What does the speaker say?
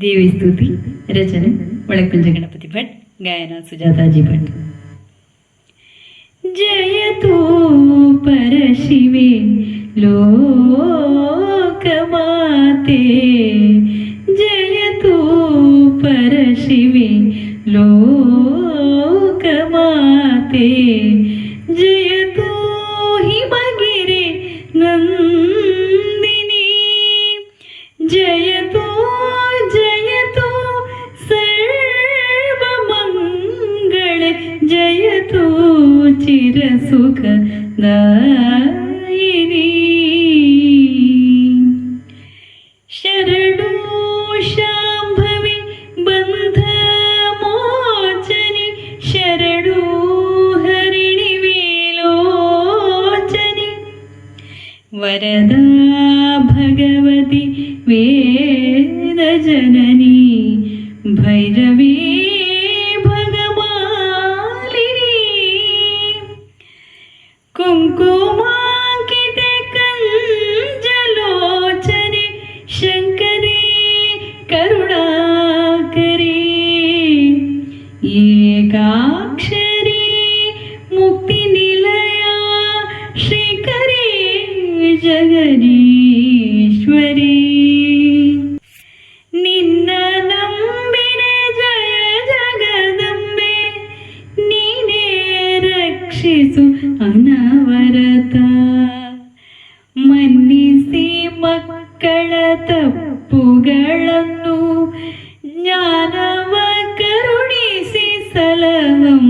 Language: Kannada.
ದೇವಿ ಸ್ತುತಿ ರಚನೆ ಒಳಕುಂಜ ಗಣಪತಿ ಭಟ್, ಗಾಯನ ಸುಜಾತಾಜಿ ಭಟ್. ಜಯತೋ ಪರಶಿವೆ ಲೋಕಮಾತೆ, ಜಯತೋ ಪರಶಿವೆ ಲೋಕಮಾತೆ, ಜಯತೋ ಹಿಮಗಿರಿ ನಂದಿನಿ, ಜಯತೋ ಜಯತೋ ಸರ್ವಮಂಗಳ, ಜಯತೋ ಚಿರಸುಖದಾಯಿನಿ. ಶರಣು ಶಾಂಭವಿ ಬಂಧ ಮೋಚನಿ, ಶರಣು ಹರಿಣಿ ವೇಲೋಚನಿ, ವರದಾ ಭಗವತಿ ವೇದ ಜನನಿ, ಭೈರವೀ ಭಗಮಾಲಿನಿ, ಕುಂಕುಮಾಂಕಿತ ಕಂಜಲೋಚನೆ, ಶಂಕರಿ ಕರುಣಾಕರಿ, ಏಕಾಕ್ಷರಿ ಮುಕ್ತಿ ನಿಲಯ, ಶ್ರೀಕರಿ ಜಗದೀಶ್ವರಿ. ನಿನ್ನ ನಂಬಿನ ಜಯ ಜಗದಂಬೆ, ನೀನೇ ರಕ್ಷಿಸು ಅನವರತ, ಮನ್ನಿಸಿ ಮಕ್ಕಳ ತಪ್ಪುಗಳನ್ನು ಜ್ಞಾನವ ಕರುಣಿಸಿ ಸಲಹಂ